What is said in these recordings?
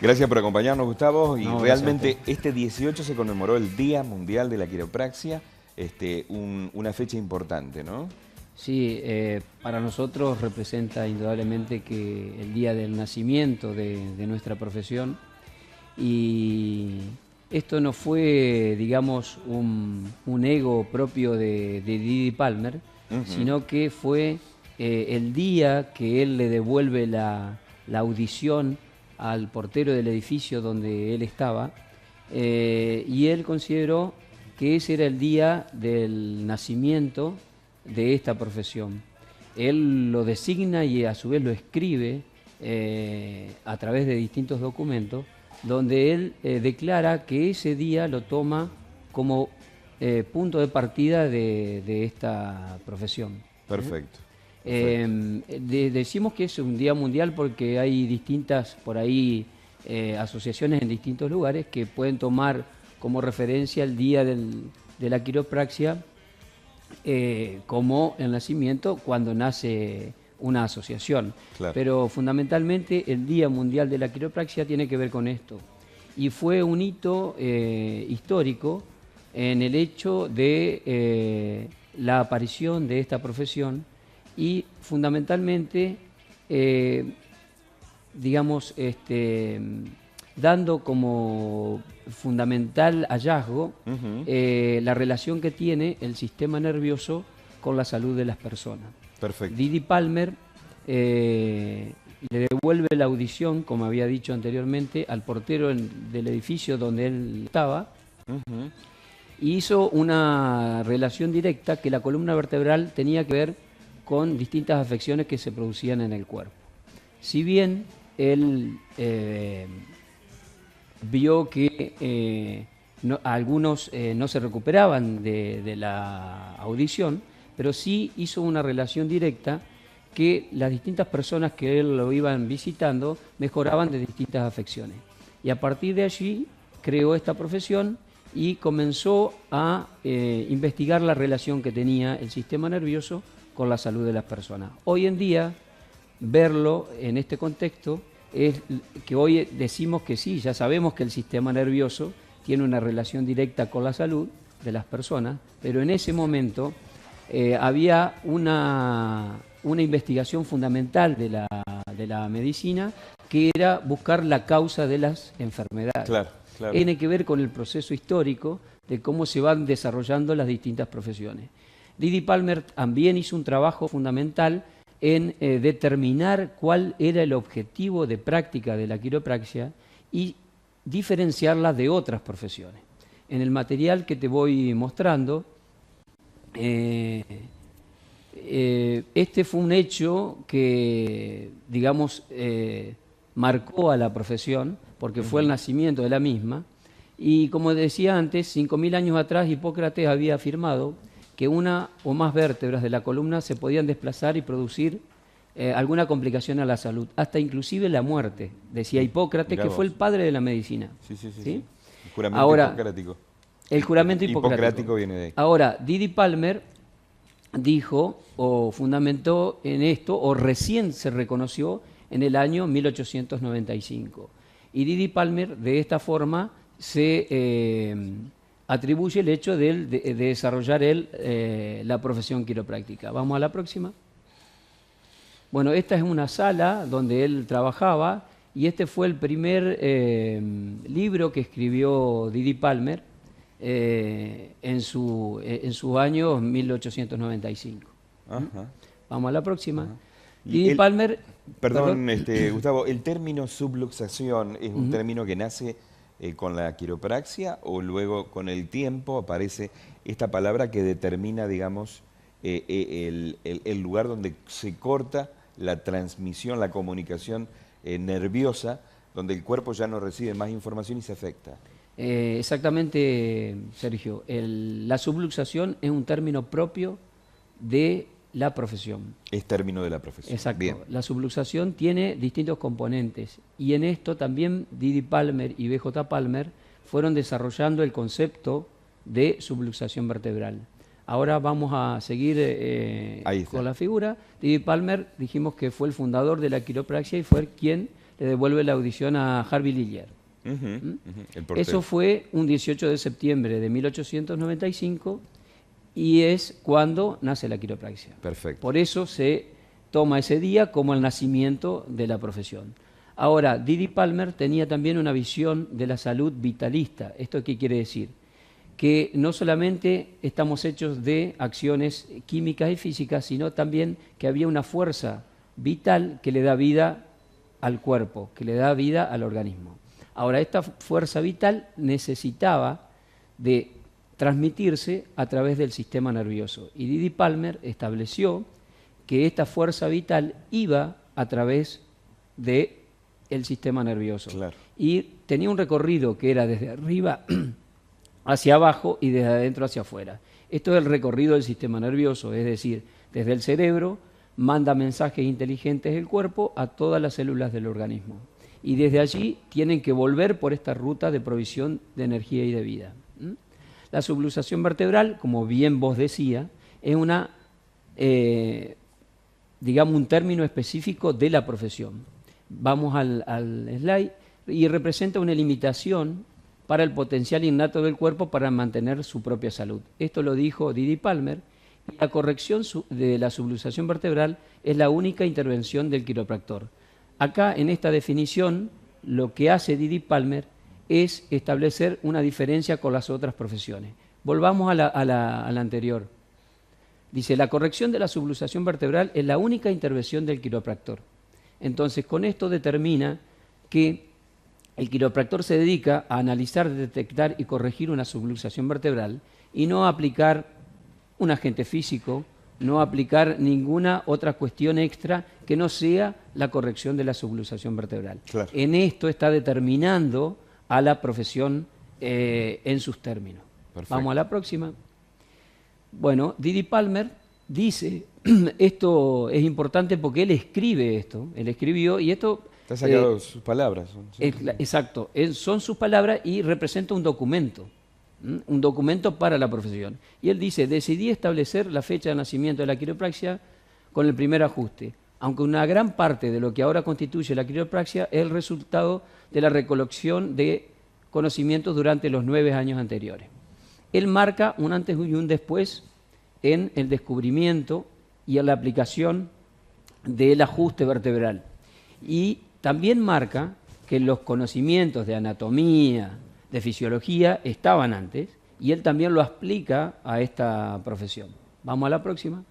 Gracias por acompañarnos, Gustavo. Y No, realmente este 18 se conmemoró el Día Mundial de la Quiropraxia, una fecha importante, ¿no? Sí, para nosotros representa indudablemente que el día del nacimiento de nuestra profesión, y esto no fue, digamos, un ego propio de Didi Palmer, sino que fue el día que él le devuelve la audición al portero del edificio donde él estaba, y él consideró que ese era el día del nacimiento de esta profesión. Él lo designa y a su vez lo escribe a través de distintos documentos, donde él declara que ese día lo toma como punto de partida de esta profesión. Perfecto. Decimos que es un día mundial porque hay distintas, por ahí, asociaciones en distintos lugares que pueden tomar como referencia el día de la quiropraxia como el nacimiento cuando nace una asociación. Claro. Pero fundamentalmente el Día Mundial de la Quiropraxia tiene que ver con esto. Y fue un hito histórico en el hecho de la aparición de esta profesión y fundamentalmente, digamos, dando como fundamental hallazgo la relación que tiene el sistema nervioso con la salud de las personas. Perfecto. Didi Palmer le devuelve la audición, como había dicho anteriormente, al portero del edificio donde él estaba, y hizo una relación directa que la columna vertebral tenía que ver con distintas afecciones que se producían en el cuerpo. Si bien él vio que algunos no se recuperaban de la audición, pero sí hizo una relación directa que las distintas personas que él lo iban visitando mejoraban de distintas afecciones. Y a partir de allí creó esta profesión y comenzó a investigar la relación que tenía el sistema nervioso con la salud de las personas. Hoy en día, verlo en este contexto es que hoy decimos que sí, ya sabemos que el sistema nervioso tiene una relación directa con la salud de las personas, pero en ese momento había una investigación fundamental de la medicina, que era buscar la causa de las enfermedades. Claro, claro. Tiene que ver con el proceso histórico de cómo se van desarrollando las distintas profesiones. Didi Palmer también hizo un trabajo fundamental en determinar cuál era el objetivo de práctica de la quiropraxia y diferenciarla de otras profesiones. En el material que te voy mostrando, este fue un hecho que, digamos, marcó a la profesión, porque fue el nacimiento de la misma, y como decía antes, 5.000 años atrás Hipócrates había afirmado que una o más vértebras de la columna se podían desplazar y producir alguna complicación a la salud, hasta inclusive la muerte, decía Hipócrates, Mirá que vos. fue el padre de la medicina. Sí. ¿Sí? El juramento Ahora, hipocrático. El juramento hipocrático Viene de ahí. Ahora, Didi Palmer dijo o fundamentó en esto, o recién se reconoció en el año 1895. Y Didi Palmer, de esta forma, se atribuye el hecho de desarrollar la profesión quiropráctica. Vamos a la próxima. Bueno, esta es una sala donde él trabajaba y este fue el primer libro que escribió Didi Palmer en sus años 1895. Ajá. Vamos a la próxima. Ajá. Didi Palmer... Perdón, Gustavo, ¿el término subluxación es un término que nace con la quiropraxia o luego con el tiempo aparece esta palabra que determina, digamos, el lugar donde se corta la transmisión, la comunicación nerviosa, donde el cuerpo ya no recibe más información y se afecta? Exactamente, Sergio. La subluxación es un término propio de la profesión. Es término de la profesión. Exacto. Bien. La subluxación tiene distintos componentes y en esto también Didi Palmer y B.J. Palmer fueron desarrollando el concepto de subluxación vertebral. Ahora vamos a seguir con la figura. Didi Palmer dijimos que fue el fundador de la quiropraxia y fue quien le devuelve la audición a Harvey Lillier. El portero. Eso fue un 18 de septiembre de 1895 y es cuando nace la quiropraxia. Perfecto. Por eso se toma ese día como el nacimiento de la profesión. Ahora, Didi Palmer tenía también una visión de la salud vitalista. ¿Esto qué quiere decir? Que no solamente estamos hechos de acciones químicas y físicas, sino también que había una fuerza vital que le da vida al cuerpo, que le da vida al organismo. Ahora, esta fuerza vital necesitaba de transmitirse a través del sistema nervioso. Y Didi Palmer estableció que esta fuerza vital iba a través del sistema nervioso. Claro. Y tenía un recorrido que era desde arriba hacia abajo y desde adentro hacia afuera. Esto es el recorrido del sistema nervioso, es decir, desde el cerebro manda mensajes inteligentes del cuerpo a todas las células del organismo. Y desde allí tienen que volver por esta ruta de provisión de energía y de vida. La subluxación vertebral, como bien vos decía, es una, digamos, un término específico de la profesión. Vamos al slide y representa una limitación para el potencial innato del cuerpo para mantener su propia salud. Esto lo dijo Didi Palmer, y la corrección de la subluxación vertebral es la única intervención del quiropractor. Acá, en esta definición, lo que hace Didi Palmer es establecer una diferencia con las otras profesiones. Volvamos a la anterior. Dice, la corrección de la subluxación vertebral es la única intervención del quiropractor. Entonces, con esto determina que el quiropractor se dedica a analizar, detectar y corregir una subluxación vertebral y no a aplicar un agente físico, no a aplicar ninguna otra cuestión extra que no sea la corrección de la subluxación vertebral. Claro. En esto está determinando a la profesión en sus términos. Perfecto. Vamos a la próxima. Bueno, Didi Palmer dice, esto es importante porque él escribe esto, él escribió y esto... Está sacado sus palabras. Exacto, son sus palabras y representa un documento para la profesión. Y él dice, decidí establecer la fecha de nacimiento de la quiropraxia con el primer ajuste, aunque una gran parte de lo que ahora constituye la quiropraxia es el resultado de la recolección de conocimientos durante los 9 años anteriores. Él marca un antes y un después en el descubrimiento y en la aplicación del ajuste vertebral. Y también marca que los conocimientos de anatomía, de fisiología, estaban antes, y él también lo aplica a esta profesión. Vamos a la próxima.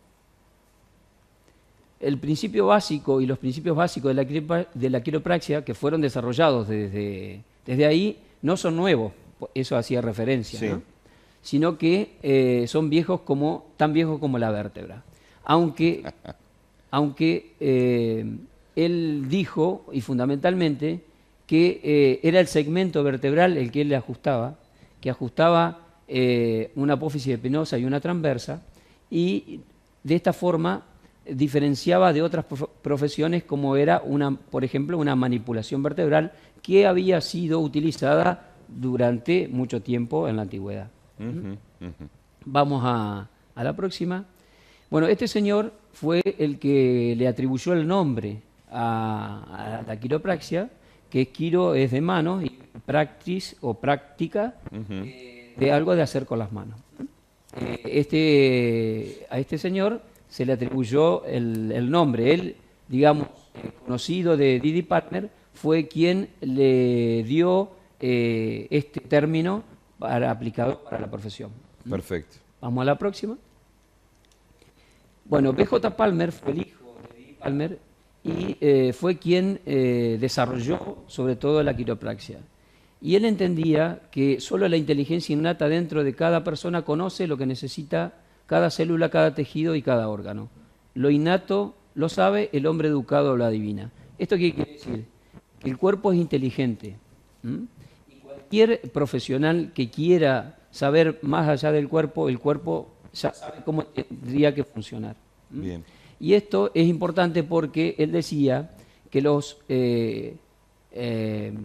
El principio básico y los principios básicos de la quiropraxia, que fueron desarrollados desde ahí, no son nuevos, eso hacía referencia, sí, ¿no? Sino que son tan viejos como la vértebra. Aunque él dijo, y fundamentalmente, que era el segmento vertebral el que él le ajustaba, que ajustaba una apófisis espinosa y una transversa, y de esta forma diferenciaba de otras profesiones como era, por ejemplo, una manipulación vertebral que había sido utilizada durante mucho tiempo en la antigüedad. Vamos a la próxima. Bueno, este señor fue el que le atribuyó el nombre a la quiropraxia, que quiro es de manos y practis o práctica de algo de hacer con las manos. A este señor se le atribuyó el nombre. Él, digamos, conocido de Didi Palmer, fue quien le dio este término aplicado para la profesión. Perfecto. Vamos a la próxima. Bueno, B.J. Palmer fue el hijo de Didi Palmer y fue quien desarrolló sobre todo la quiropraxia. Y él entendía que solo la inteligencia innata dentro de cada persona conoce lo que necesita cada célula, cada tejido y cada órgano. Lo innato lo sabe, el hombre educado lo adivina. ¿Esto qué quiere decir? Que el cuerpo es inteligente. Y cualquier profesional que quiera saber más allá del cuerpo, el cuerpo ya sabe cómo tendría que funcionar. Bien. Y esto es importante porque él decía que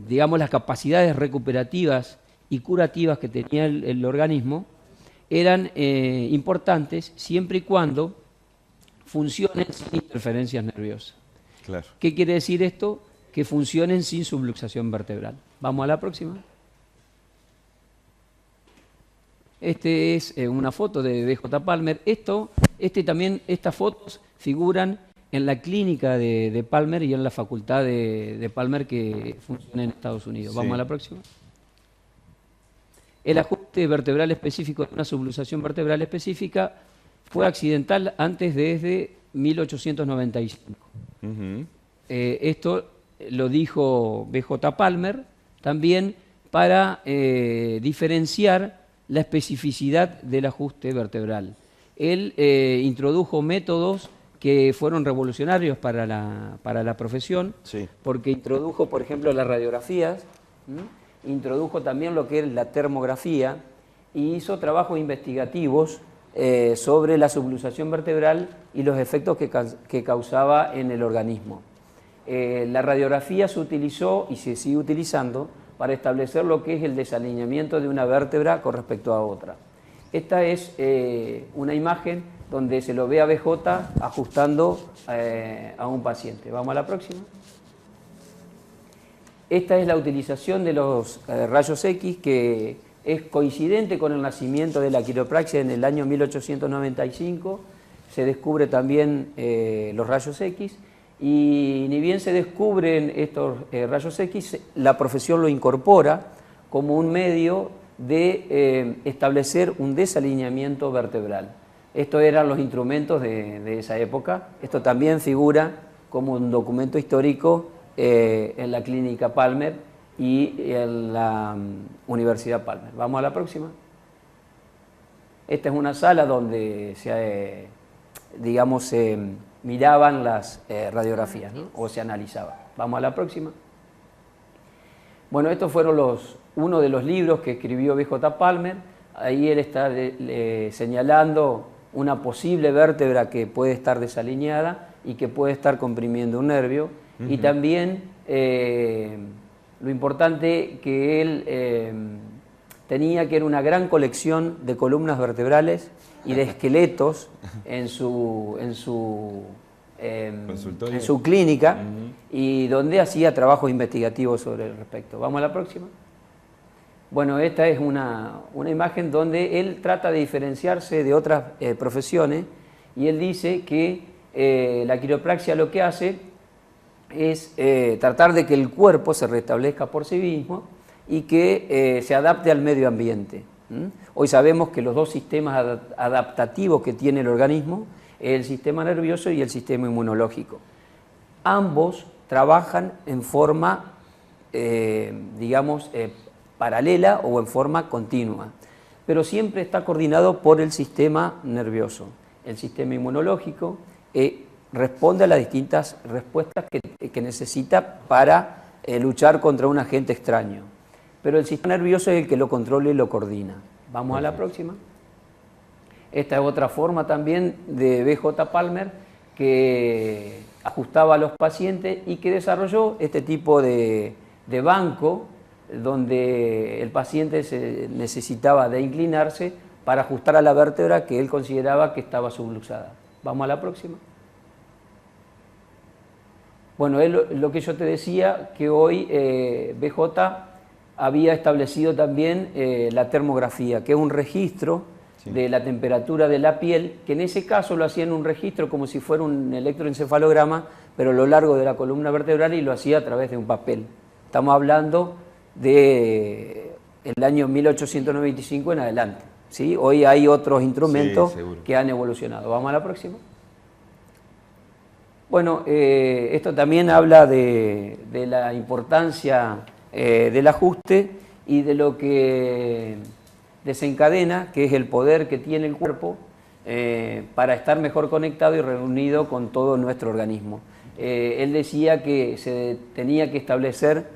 digamos, las capacidades recuperativas y curativas que tenía el organismo eran importantes siempre y cuando funcionen sin interferencias nerviosas. Claro. ¿Qué quiere decir esto? que funcionen sin subluxación vertebral. Vamos a la próxima. Este es una foto de B.J. Palmer. Estas fotos figuran en la clínica de Palmer y en la facultad de Palmer que funciona en Estados Unidos. Vamos a la próxima. El ajuste vertebral específico de una subluxación vertebral específica fue accidental antes desde 1895. Esto lo dijo B.J. Palmer también para diferenciar la especificidad del ajuste vertebral. Él introdujo métodos que fueron revolucionarios para la profesión, porque introdujo, por ejemplo, las radiografías, introdujo también lo que es la termografía y hizo trabajos investigativos sobre la subluxación vertebral y los efectos que causaba en el organismo. La radiografía se utilizó y se sigue utilizando para establecer lo que es el desalineamiento de una vértebra con respecto a otra. Esta es una imagen donde se lo ve a B.J. ajustando a un paciente. Vamos a la próxima. Esta es la utilización de los rayos X, que es coincidente con el nacimiento de la quiropraxia en el año 1895. Se descubre también los rayos X, y ni bien se descubren estos rayos X, la profesión lo incorpora como un medio de establecer un desalineamiento vertebral. Estos eran los instrumentos de esa época. Esto también figura como un documento histórico en la clínica Palmer y en la Universidad Palmer. Vamos a la próxima. Esta es una sala donde se miraban las radiografías, ¿no? O se analizaban. Vamos a la próxima. Bueno, estos fueron uno de los libros que escribió B.J. Palmer. Ahí él está señalando una posible vértebra que puede estar desalineada y que puede estar comprimiendo un nervio. Y también lo importante que él tenía, que era una gran colección de columnas vertebrales y de esqueletos en su clínica, y donde hacía trabajos investigativos sobre el respecto. Vamos a la próxima. Bueno, esta es una imagen donde él trata de diferenciarse de otras profesiones, y él dice que la quiropraxia lo que hace es tratar de que el cuerpo se restablezca por sí mismo y que se adapte al medio ambiente. Hoy sabemos que los dos sistemas adaptativos que tiene el organismo es el sistema nervioso y el sistema inmunológico. Ambos trabajan en forma, paralela o en forma continua, pero siempre está coordinado por el sistema nervioso. El sistema inmunológico responde a las distintas respuestas que necesita para luchar contra un agente extraño, pero el sistema nervioso es el que lo controla y lo coordina. Vamos a la próxima. Esta es otra forma también de B.J. Palmer, que ajustaba a los pacientes y que desarrolló este tipo de banco donde el paciente necesitaba de inclinarse para ajustar a la vértebra que él consideraba que estaba subluxada. Vamos a la próxima. Bueno, lo que yo te decía, que hoy B.J. había establecido también la termografía, que es un registro de la temperatura de la piel, que en ese caso lo hacía en un registro como si fuera un electroencefalograma, pero a lo largo de la columna vertebral, y lo hacía a través de un papel. Estamos hablando del año 1895 en adelante, ¿sí? Hoy hay otros instrumentos que han evolucionado. Vamos a la próxima. Bueno, esto también habla de la importancia del ajuste y de lo que desencadena, que es el poder que tiene el cuerpo para estar mejor conectado y reunido con todo nuestro organismo. Él decía que se tenía que establecer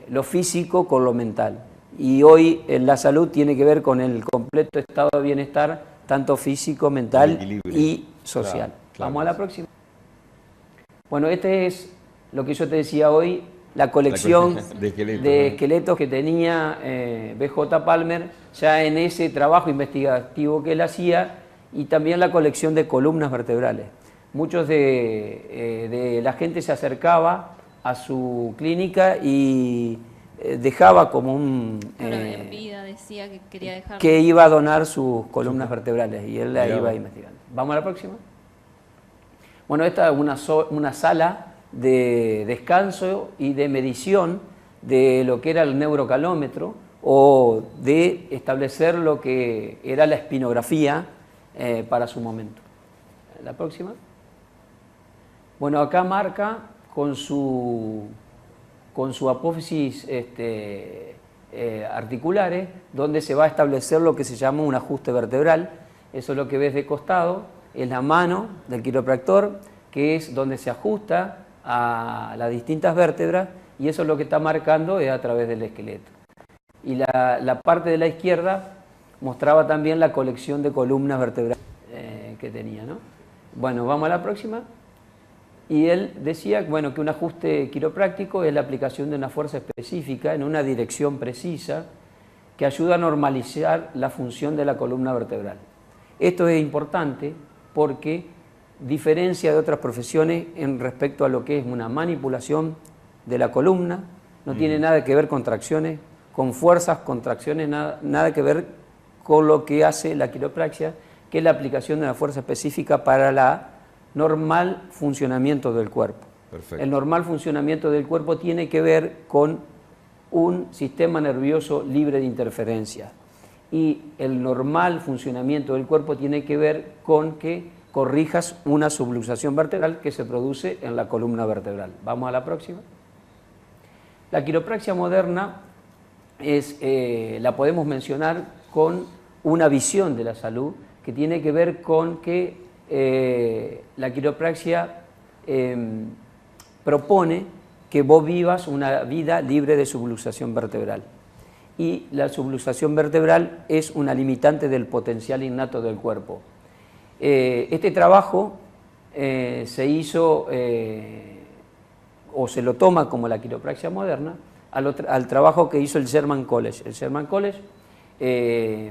lo físico con lo mental, y hoy la salud tiene que ver con el completo estado de bienestar, tanto físico, mental y social. Vamos a la próxima. Bueno, este es lo que yo te decía hoy, la colección de esqueletos que tenía B.J. Palmer ya en ese trabajo investigativo que él hacía, y también la colección de columnas vertebrales. Muchos de la gente se acercaba a su clínica y dejaba como un... en vida decía que quería dejar. Que iba a donar sus columnas vertebrales y él la iba investigando. ¿Vamos a la próxima? Bueno, esta es una sala de descanso y de medición de lo que era el neurocalómetro o de establecer lo que era la espinografía para su momento. La próxima. Bueno, acá marca con su apófisis articulares, donde se va a establecer lo que se llama un ajuste vertebral. Eso es lo que ves de costado, es la mano del quiropractor, que es donde se ajusta a las distintas vértebras, y eso es lo que está marcando es a través del esqueleto. Y la parte de la izquierda mostraba también la colección de columnas vertebrales que tenía, ¿no? Bueno, vamos a la próxima. Y él decía, bueno, que un ajuste quiropráctico es la aplicación de una fuerza específica en una dirección precisa que ayuda a normalizar la función de la columna vertebral. Esto es importante porque diferencia de otras profesiones en respecto a lo que es una manipulación de la columna, no tiene nada que ver con tracciones, con fuerzas, contracciones, nada que ver con lo que hace la quiropraxia, que es la aplicación de una fuerza específica para la normal funcionamiento del cuerpo. Perfecto. El normal funcionamiento del cuerpo tiene que ver con un sistema nervioso libre de interferencia. Y el normal funcionamiento del cuerpo tiene que ver con que corrijas una subluxación vertebral que se produce en la columna vertebral. Vamos a la próxima. La quiropraxia moderna la podemos mencionar con una visión de la salud que tiene que ver con que la quiropraxia propone que vos vivas una vida libre de subluxación vertebral. Y la subluxación vertebral es una limitante del potencial innato del cuerpo. Este trabajo se hizo o se lo toma como la quiropraxia moderna al trabajo que hizo el Sherman College. El Sherman College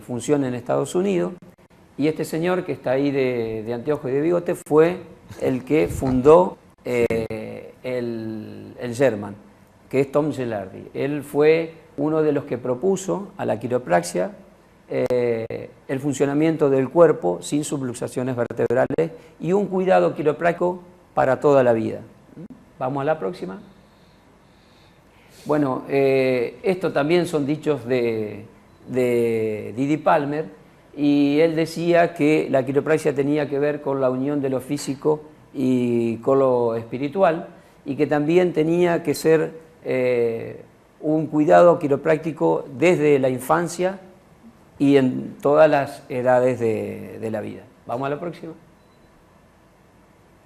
funciona en Estados Unidos y este señor que está ahí de anteojo y de bigote fue el que fundó el Sherman, que es Tom Gelardi. Él fue uno de los que propuso a la quiropraxia el funcionamiento del cuerpo sin subluxaciones vertebrales y un cuidado quiropráctico para toda la vida. Vamos a la próxima. Bueno, esto también son dichos de Didi Palmer, y él decía que la quiropraxia tenía que ver con la unión de lo físico y con lo espiritual, y que también tenía que ser un cuidado quiropráctico desde la infancia y en todas las edades de la vida. Vamos a la próxima.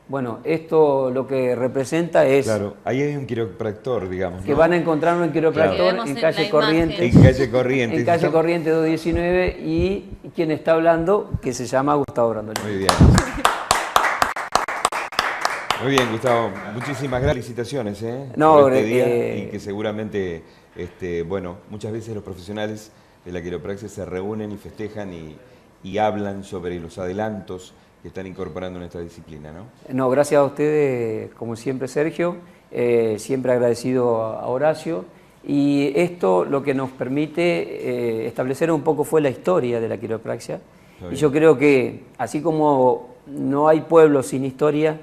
Bueno, esto lo que representa es... Claro, ahí hay un quiropractor, digamos, ¿no? Que van a encontrar un quiropractor Claro. en calle Corrientes. En calle Corrientes. En calle Corrientes 219, y quien está hablando, que se llama Gustavo Brandolini. Muy bien. Muy bien, Gustavo. Muchísimas gracias. Felicitaciones, No, por este día, y que seguramente, bueno, muchas veces los profesionales de la quiropraxia se reúnen y festejan y hablan sobre los adelantos que están incorporando en esta disciplina, ¿no? No, gracias a ustedes, como siempre, Sergio, siempre agradecido a Horacio, y esto lo que nos permite establecer un poco fue la historia de la quiropraxia, y yo creo que así como no hay pueblos sin historia,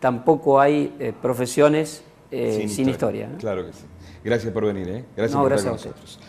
tampoco hay profesiones sin historia, ¿no? Claro que sí. Gracias por venir, Gracias No, por gracias estar con a ustedes. nosotros.